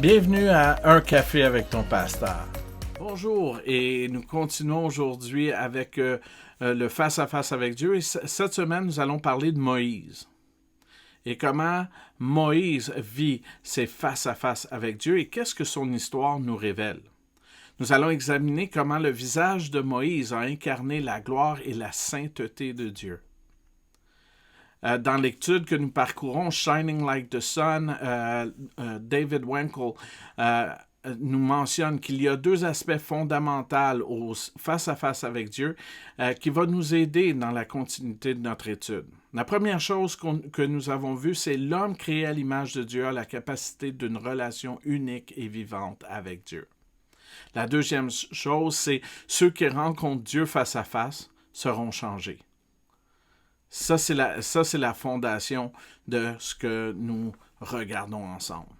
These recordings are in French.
Bienvenue à Un café avec ton pasteur. Bonjour, et nous continuons aujourd'hui avec le face-à-face avec Dieu. Et cette semaine, nous allons parler de Moïse. Et comment Moïse vit ses face-à-face avec Dieu et qu'est-ce que son histoire nous révèle. Nous allons examiner comment le visage de Moïse a incarné la gloire et la sainteté de Dieu. Dans l'étude que nous parcourons, Shining Like the Sun, David Wenkel nous mentionne qu'il y a deux aspects fondamentaux au face-à-face avec Dieu qui vont nous aider dans la continuité de notre étude. La première chose que nous avons vue, c'est l'homme créé à l'image de Dieu a la capacité d'une relation unique et vivante avec Dieu. La deuxième chose, c'est ceux qui rencontrent Dieu face à face seront changés. Ça, c'est la fondation de ce que nous regardons ensemble.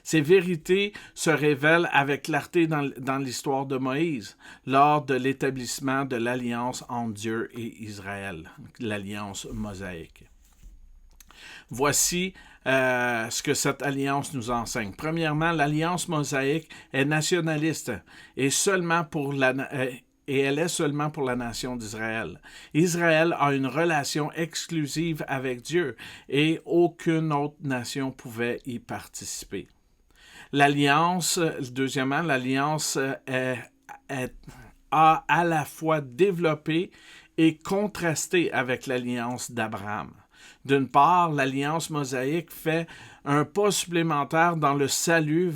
Ces vérités se révèlent avec clarté dans l'histoire de Moïse, lors de l'établissement de l'alliance entre Dieu et Israël, l'alliance mosaïque. Voici ce que cette alliance nous enseigne. Premièrement, l'alliance mosaïque est nationaliste et elle est seulement pour la nation d'Israël. Israël a une relation exclusive avec Dieu et aucune autre nation pouvait y participer. Deuxièmement, l'alliance a à la fois développé et contrasté avec l'alliance d'Abraham. D'une part, l'alliance mosaïque fait un pas supplémentaire dans le salut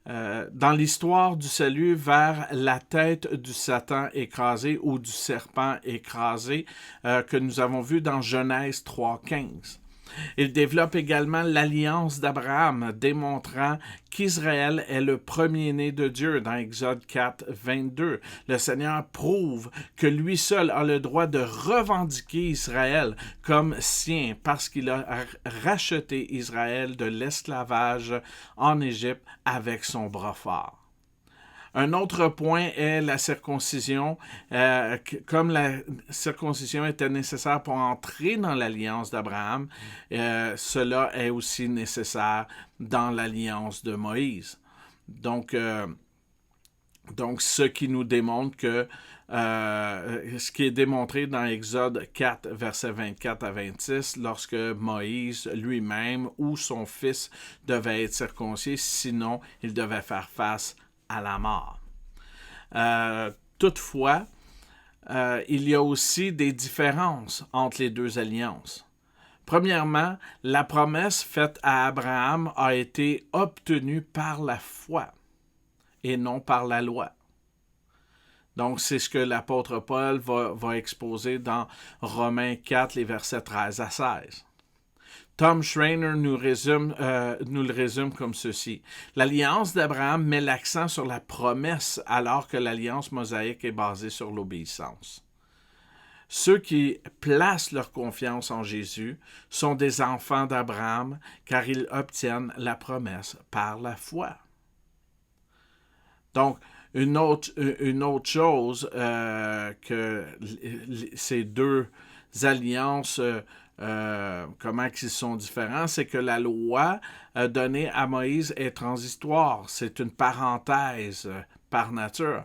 dans l'histoire du salut vers la tête du Satan écrasé ou du serpent écrasé que nous avons vu dans Genèse 3,15. Il développe également l'alliance d'Abraham, démontrant qu'Israël est le premier-né de Dieu dans Exode 4, 22. Le Seigneur prouve que lui seul a le droit de revendiquer Israël comme sien parce qu'il a racheté Israël de l'esclavage en Égypte avec son bras fort. Un autre point est la circoncision. Comme la circoncision était nécessaire pour entrer dans l'alliance d'Abraham, cela est aussi nécessaire dans l'alliance de Moïse. Donc ce qui nous démontre que ce qui est démontré dans Exode 4, versets 24 à 26, lorsque Moïse lui-même ou son fils devaient être circoncis, sinon il devait faire face à la mort. Toutefois, il y a aussi des différences entre les deux alliances. Premièrement, la promesse faite à Abraham a été obtenue par la foi et non par la loi. Donc, c'est ce que l'apôtre Paul va exposer dans Romains 4, les versets 13 à 16. Tom Schreiner nous le résume comme ceci. L'alliance d'Abraham met l'accent sur la promesse alors que l'alliance mosaïque est basée sur l'obéissance. Ceux qui placent leur confiance en Jésus sont des enfants d'Abraham car ils obtiennent la promesse par la foi. Donc, une autre chose que ces deux alliances comment ils sont différents, c'est que la loi donnée à Moïse est transitoire. C'est une parenthèse par nature.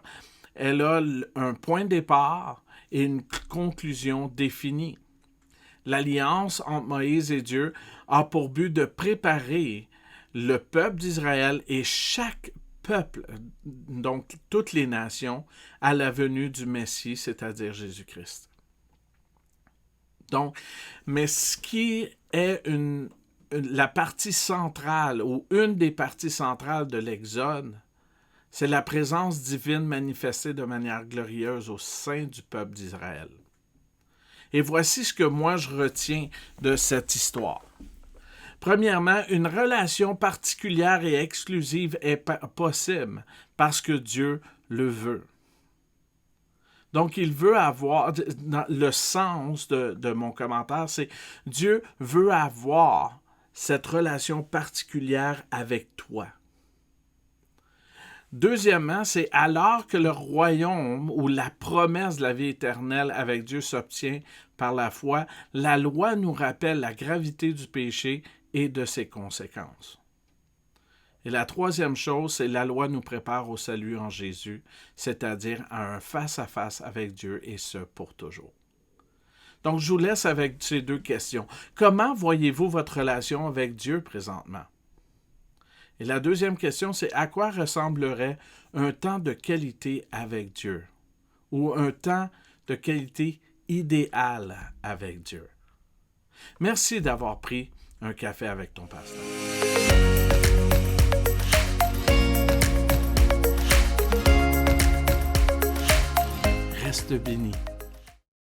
Elle a un point de départ et une conclusion définie. L'alliance entre Moïse et Dieu a pour but de préparer le peuple d'Israël et chaque peuple, donc toutes les nations, à la venue du Messie, c'est-à-dire Jésus-Christ. Donc, mais ce qui est la partie centrale ou une des parties centrales de l'Exode, c'est la présence divine manifestée de manière glorieuse au sein du peuple d'Israël. Et voici ce que moi je retiens de cette histoire. Premièrement, une relation particulière et exclusive est possible parce que Dieu le veut. Donc, il veut avoir, le sens de mon commentaire, c'est Dieu veut avoir cette relation particulière avec toi. Deuxièmement, c'est alors que le royaume ou la promesse de la vie éternelle avec Dieu s'obtient par la foi, la loi nous rappelle la gravité du péché et de ses conséquences. Et la troisième chose, c'est la loi nous prépare au salut en Jésus, c'est-à-dire à un face-à-face avec Dieu, et ce, pour toujours. Donc, je vous laisse avec ces deux questions. Comment voyez-vous votre relation avec Dieu présentement? Et la deuxième question, c'est à quoi ressemblerait un temps de qualité avec Dieu? Ou un temps de qualité idéal avec Dieu? Merci d'avoir pris un café avec ton pasteur. Reste béni.